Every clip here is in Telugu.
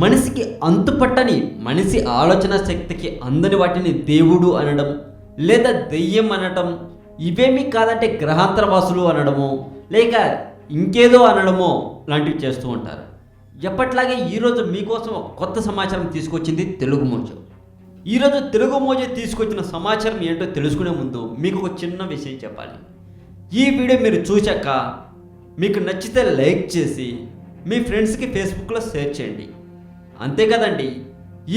మనిషికి అంతుపట్టని మనిషి ఆలోచన శక్తికి అందని వాటిని దేవుడు అనడం లేదా దెయ్యం అనడం, ఇవేమీ కాదంటే గ్రహాంతరవాసులు అనడమో లేక ఇంకేదో అనడమో లాంటివి చేస్తూ ఉంటారు. ఎప్పట్లాగే ఈరోజు మీకోసం ఒక కొత్త సమాచారం తీసుకొచ్చింది తెలుగు మోజో. ఈరోజు తెలుగు మోజో తీసుకొచ్చిన సమాచారం ఏంటో తెలుసుకునే ముందు మీకు ఒక చిన్న విషయం చెప్పాలి. ఈ వీడియో మీరు చూశాక మీకు నచ్చితే లైక్ చేసి మీ ఫ్రెండ్స్కి ఫేస్బుక్లో షేర్ చేయండి. అంతే కదండి,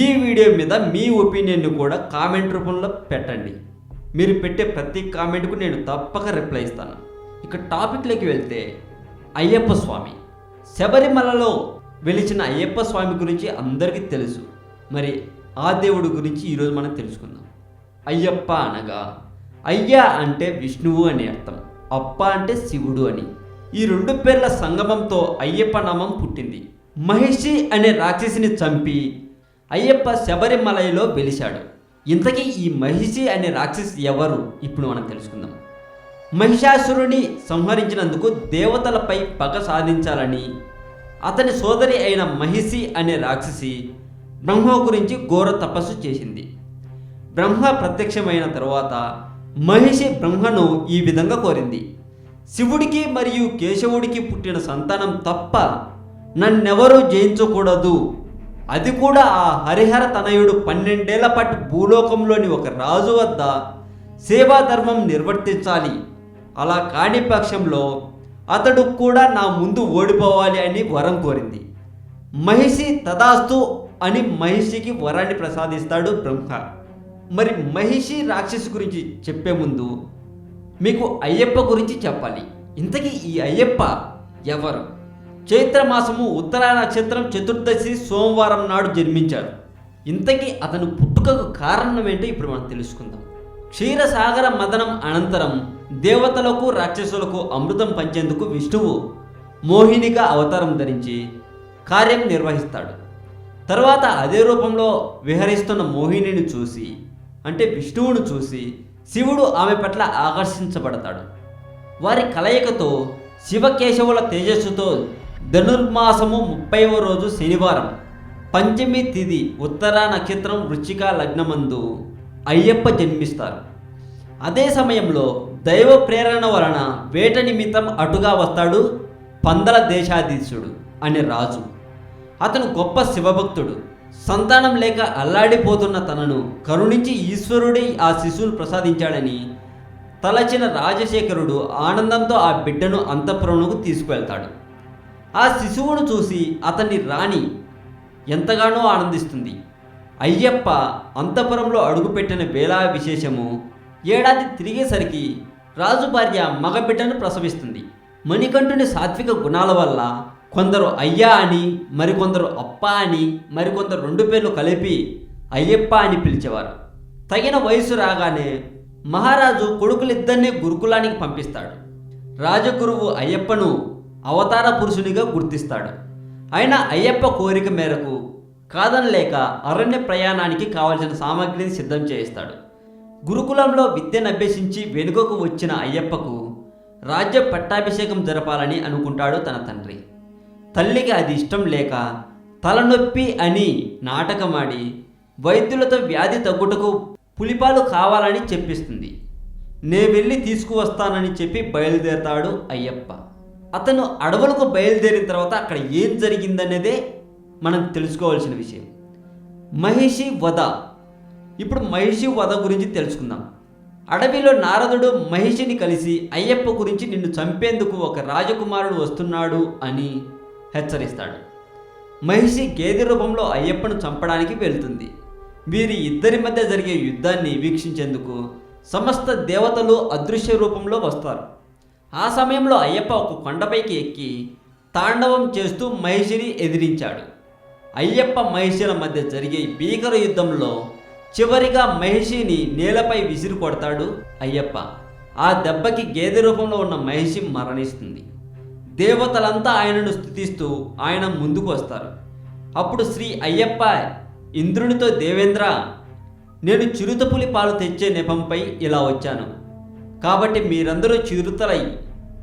ఈ వీడియో మీద మీ ఒపీనియన్ను కూడా కామెంట్ రూపంలో పెట్టండి. మీరు పెట్టే ప్రతి కామెంట్కు నేను తప్పక రిప్లై ఇస్తాను. ఇక టాపిక్లోకి వెళ్తే, అయ్యప్ప స్వామి. శబరిమలలో వెలిచిన అయ్యప్ప స్వామి గురించి అందరికీ తెలుసు. మరి ఆ దేవుడి గురించి ఈరోజు మనం తెలుసుకుందాం. అయ్యప్ప అనగా అయ్య అంటే విష్ణువు అని అర్థం, అప్ప అంటే శివుడు అని. ఈ రెండు పేర్ల సంగమంతో అయ్యప్ప నామం పుట్టింది. మహిషి అనే రాక్షసిని చంపి అయ్యప్ప శబరిమలలో వెలిశాడు. ఇంతకీ ఈ మహిషి అనే రాక్షసి ఎవరు ఇప్పుడు మనం తెలుసుకుందాం. మహిషాసురుని సంహరించినందుకు దేవతలపై పగ సాధించాలని అతని సోదరి అయిన మహిషి అనే రాక్షసి బ్రహ్మ గురించి ఘోర తపస్సు చేసింది. బ్రహ్మ ప్రత్యక్షమైన తరువాత మహిషి బ్రహ్మను ఈ విధంగా కోరింది: శివుడికి మరియు కేశవుడికి పుట్టిన సంతానం తప్ప నన్నెవరూ జయించకూడదు. అది కూడా ఆ హరిహర తనయుడు 12 ఏళ్ల పాటు భూలోకంలోని ఒక రాజు వద్ద సేవాధర్మం నిర్వర్తించాలి. అలా కాని పక్షంలో అతడు కూడా నా ముందు ఓడిపోవాలి అని వరం కోరింది. మహిషి తదాస్తు అని మహిషికి వరాన్ని ప్రసాదిస్తాడు బ్రహ్మ. మరి మహిషి రాక్షసి గురించి చెప్పే ముందు మీకు అయ్యప్ప గురించి చెప్పాలి. ఇంతకీ ఈ అయ్యప్ప ఎవరు? చైత్రమాసము ఉత్తరా నక్షత్రం చతుర్దశి సోమవారం నాడు జన్మించారు. ఇంతకీ అతను పుట్టుకకు కారణం ఏంటో ఇప్పుడు మనం తెలుసుకుందాం. క్షీరసాగర మదనం అనంతరం దేవతలకు రాక్షసులకు అమృతం పంచేందుకు విష్ణువు మోహినిగా అవతారం ధరించి కార్యం నిర్వహిస్తాడు. తర్వాత అదే రూపంలో విహరిస్తున్న మోహినిని చూసి, అంటే విష్ణువును చూసి శివుడు ఆమె పట్ల ఆకర్షించబడతాడు. వారి కలయికతో శివకేశవుల తేజస్సుతో ధనుర్మాసము 30వ రోజు శనివారం పంచమి తిథి ఉత్తరా నక్షత్రం వృశ్చిక లగ్నమందు అయ్యప్ప జన్మిస్తారు. అదే సమయంలో దైవ ప్రేరణ వలన వేట నిమిత్తం అటుగా వస్తాడు పందల దేశాధీశుడు అనే రాజు. అతను గొప్ప శివభక్తుడు. సంతానం లేక అల్లాడిపోతున్న తనను కరుణించి ఈశ్వరుడే ఆ శిశువును ప్రసాదించాడని తలచిన రాజశేఖరుడు ఆనందంతో ఆ బిడ్డను అంతఃపురమునకు తీసుకువెళ్తాడు. ఆ శిశువును చూసి అతన్ని రాణి ఎంతగానో ఆనందిస్తుంది. అయ్యప్ప అంతఃపురంలో అడుగుపెట్టిన వేళ విశేషము ఏడాది తిరిగేసరికి రాజు భార్య మగబిడ్డను ప్రసవిస్తుంది. మణికంఠుని సాత్విక గుణాల వల్ల కొందరు అయ్యా అని, మరికొందరు అప్ప అని, మరికొందరు 2 పేర్లు కలిపి అయ్యప్ప అని పిలిచేవారు. తగిన వయసు రాగానే మహారాజు కొడుకులిద్దరినీ గురుకులానికి పంపిస్తాడు. రాజగురువు అయ్యప్పను అవతార పురుషునిగా గుర్తిస్తాడు. అయినా అయ్యప్ప కోరిక మేరకు కాదనలేక అరణ్య ప్రయాణానికి కావలసిన సామాగ్రిని సిద్ధం చేయిస్తాడు. గురుకులంలో విద్యను అభ్యసించి వెనుకకు వచ్చిన అయ్యప్పకు రాజ్య పట్టాభిషేకం జరపాలని అనుకుంటాడు తన తండ్రి. తల్లికి అది ఇష్టం లేక తలనొప్పి అని నాటకమాడి వైద్యులతో వ్యాధి తగ్గుటకు పులిపాలు కావాలని చెప్పిస్తుంది. నే వెళ్ళి తీసుకువస్తానని చెప్పి బయలుదేరతాడు అయ్యప్ప. అతను అడవులకు బయలుదేరిన తర్వాత అక్కడ ఏం జరిగిందనేదే మనం తెలుసుకోవాల్సిన విషయం. మహిషి వధ. ఇప్పుడు మహిషి వధ గురించి తెలుసుకుందాం. అడవిలో నారదుడు మహిషిని కలిసి అయ్యప్ప గురించి నిన్ను చంపేందుకు ఒక రాజకుమారుడు వస్తున్నాడు అని హెచ్చరిస్తాడు. మహిషి గేదె రూపంలో అయ్యప్పను చంపడానికి వెళ్తుంది. వీరి ఇద్దరి మధ్య జరిగే యుద్ధాన్ని వీక్షించేందుకు సమస్త దేవతలు అదృశ్య రూపంలో వస్తారు. ఆ సమయంలో అయ్యప్ప ఒక కొండపైకి ఎక్కి తాండవం చేస్తూ మహిషిని ఎదిరించాడు. అయ్యప్ప మహిషుల మధ్య జరిగే భీకర యుద్ధంలో చివరిగా మహిషిని నేలపై విసిరి కొడతాడు అయ్యప్ప. ఆ దెబ్బకి గేదె రూపంలో ఉన్న మహిషి మరణిస్తుంది. దేవతలంతా ఆయనను స్తుతిస్తూ ఆయన ముందుకు వస్తారు. అప్పుడు శ్రీ అయ్యప్ప ఇంద్రునితో, దేవేంద్ర, నేను చిరుతపులి పాలు తెచ్చే నెపంపై ఇలా వచ్చాను, కాబట్టి మీరందరూ చిరుతలై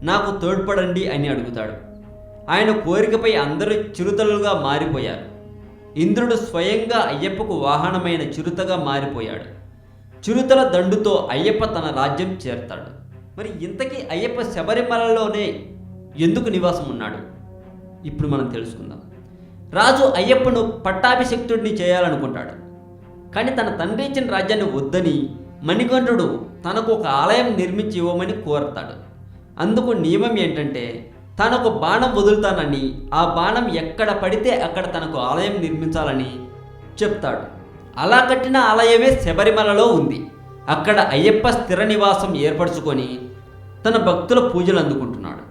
నాకు తోడ్పడండి అని అడుగుతాడు. ఆయన కోరికపై అందరూ చిరుతలుగా మారిపోయారు. ఇంద్రుడు స్వయంగా అయ్యప్పకు వాహనమైన చిరుతగా మారిపోయాడు. చిరుతల దండుతో అయ్యప్ప తన రాజ్యం చేరతాడు. మరి ఇంతకీ అయ్యప్ప శబరిమలలోనే ఎందుకు నివాసం ఉన్నాడు? ఇప్పుడు మనం తెలుసుకుందాం. రాజు అయ్యప్పను పట్టాభిషిక్తుడిని చేయాలనుకుంటాడు. కానీ తన తండ్రి ఇచ్చిన రాజ్యాన్ని వద్దని మణికంఠుడు తనకు ఒక ఆలయం నిర్మించి ఇవ్వమని కోరతాడు. అందుకు నియమం ఏంటంటే తనకు బాణం వదులుతానని, ఆ బాణం ఎక్కడ పడితే అక్కడ తనకు ఆలయం నిర్మించాలని చెప్తాడు. అలా కట్టిన ఆలయమే శబరిమలలో ఉంది. అక్కడ అయ్యప్ప స్థిర నివాసం ఏర్పరచుకొని తన భక్తుల పూజలు అందుకుంటున్నాడు.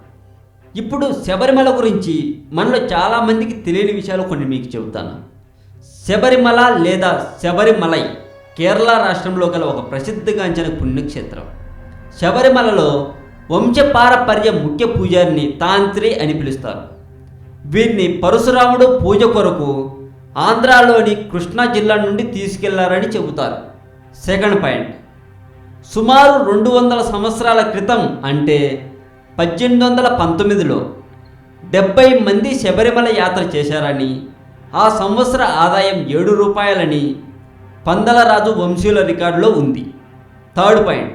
ఇప్పుడు శబరిమల గురించి మనలో చాలామందికి తెలియని విషయాలు కొన్ని మీకు చెబుతాను. శబరిమల లేదా శబరిమలై కేరళ రాష్ట్రంలో గల ఒక ప్రసిద్ధిగాంచిన పుణ్యక్షేత్రం. శబరిమలలో వంశపారపర్య ముఖ్య పూజారిని తాంత్రి అని పిలుస్తారు. వీరిని పరశురాముడు పూజ కొరకు ఆంధ్రాలోని కృష్ణా జిల్లా నుండి తీసుకెళ్లారని చెబుతారు. సెకండ్ పాయింట్, సుమారు 200 సంవత్సరాల క్రితం అంటే 1819లో 70 మంది శబరిమల యాత్ర చేశారని, ఆ సంవత్సర ఆదాయం 7 రూపాయలని పందలరాజు వంశీయుల రికార్డులో ఉంది. థర్డ్ పాయింట్,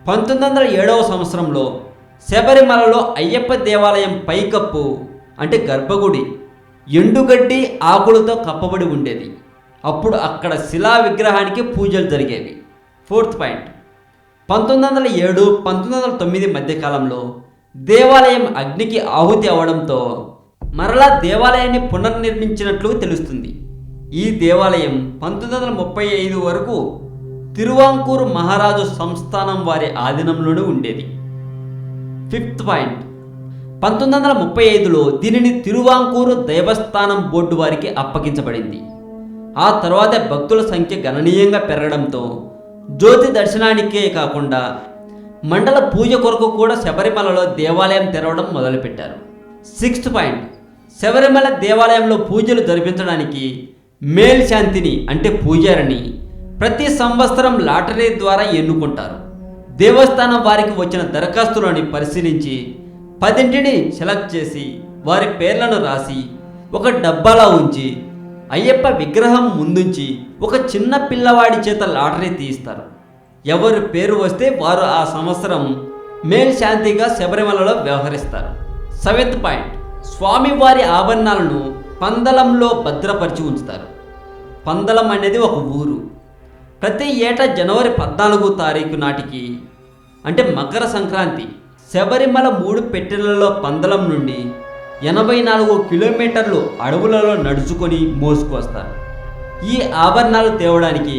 1907వ సంవత్సరంలో శబరిమలలో అయ్యప్ప దేవాలయం పైకప్పు అంటే గర్భగుడి ఎండుగడ్డి ఆకులతో కప్పబడి ఉండేది. అప్పుడు అక్కడ శిలా విగ్రహానికి పూజలు జరిగేవి. ఫోర్త్ పాయింట్, 1907, 1909 మధ్యకాలంలో దేవాలయం అగ్నికి ఆహుతి అవడంతో మరలా దేవాలయాన్ని పునర్నిర్మించినట్లు తెలుస్తుంది. ఈ దేవాలయం 1935 వరకు తిరువాంకూరు మహారాజు సంస్థానం వారి ఆధీనంలోనే ఉండేది. ఫిఫ్త్ పాయింట్, 1935లో దీనిని తిరువాంకూరు దేవస్థానం బోర్డు వారికి అప్పగించబడింది. ఆ తర్వాత భక్తుల సంఖ్య గణనీయంగా పెరగడంతో జ్యోతి దర్శనానికే కాకుండా మండల పూజ కొరకు కూడా శబరిమలలో దేవాలయం తెరవడం మొదలుపెట్టారు. సిక్స్త్ పాయింట్, శబరిమల దేవాలయంలో పూజలు జరిపించడానికి మేల్శాంతిని అంటే పూజారిని ప్రతి సంవత్సరం లాటరీ ద్వారా ఎన్నుకుంటారు. దేవస్థానం వారికి వచ్చిన దరఖాస్తులను పరిశీలించి 10ని సెలెక్ట్ చేసి వారి పేర్లను రాసి ఒక డబ్బాలా ఉంచి అయ్యప్ప విగ్రహం ముందుంచి ఒక చిన్న పిల్లవాడి చేత లాటరీ తీయిస్తారు. ఎవరి పేరు వస్తే వారు ఆ సంవత్సరం మేల్శాంతిగా శబరిమలలో వ్యవహరిస్తారు. సెవెంత్ పాయింట్, స్వామివారి ఆభరణాలను పందలంలో భద్రపరిచి ఉంచుతారు. పందలం అనేది ఒక ఊరు. ప్రతి ఏటా జనవరి 14వ తారీఖు నాటికి అంటే మకర సంక్రాంతి శబరిమల 3 పెట్టెలలో పందలం నుండి 84 కిలోమీటర్లు అడవులలో నడుచుకొని మోసుకొస్తారు. ఈ ఆభరణాలు తేవడానికి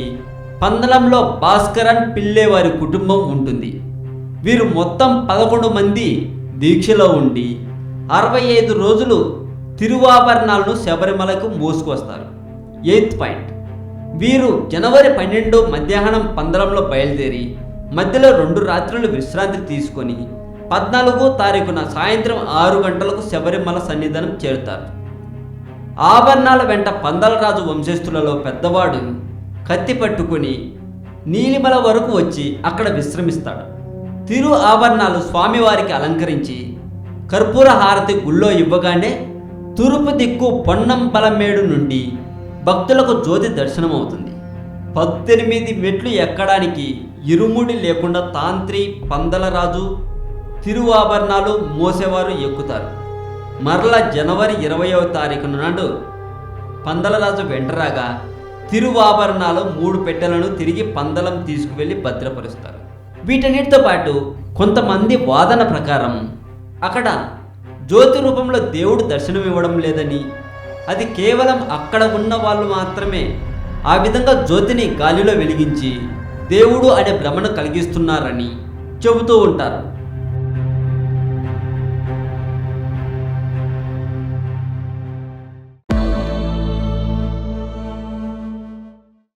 పందలంలో భాస్కరన్ పిల్లే వారి కుటుంబం ఉంటుంది. వీరు మొత్తం 11 మంది దీక్షలో ఉండి 65 రోజులు తిరువాభరణాలను శబరిమలకు మోసుకొస్తారు. ఎయిత్ పాయింట్, వీరు జనవరి 12 మధ్యాహ్నం పందలంలో బయలుదేరి మధ్యలో 2 రాత్రులు విశ్రాంతి తీసుకొని 14వ తారీఖున సాయంత్రం 6 గంటలకు శబరిమల సన్నిధానం చేరుతారు. ఆభరణాల వెంట పందలరాజు వంశస్థులలో పెద్దవాడు కత్తి పట్టుకుని నీలిమల వరకు వచ్చి అక్కడ విశ్రమిస్తాడు. తిరు ఆభరణాలు స్వామివారికి అలంకరించి కర్పూర హారతి గుళ్ళో ఇవ్వగానే తూర్పు దిక్కు పొన్నంబలమేడు నుండి భక్తులకు జ్యోతి దర్శనమవుతుంది. 18 మెట్లు ఎక్కడానికి ఇరుముడి లేకుండా తాంత్రి పందలరాజు తిరువాభరణాలు మోసేవారు ఎక్కుతారు. మరలా జనవరి 20వ తారీఖు నాడు పందలరాజు వెంటరాగా తిరువాభరణాలు 3 పెట్టెలను తిరిగి పందలం తీసుకువెళ్ళి భద్రపరుస్తారు. వీటన్నిటితో పాటు కొంతమంది వాదన ప్రకారం అక్కడ జ్యోతి రూపంలో దేవుడు దర్శనం ఇవ్వడం లేదని, అది కేవలం అక్కడ ఉన్న వాళ్ళు మాత్రమే ఆ విధంగా జ్యోతిని గాలిలో వెలిగించి దేవుడు అనే భ్రమను కలిగిస్తున్నారని చెబుతూ ఉంటారు.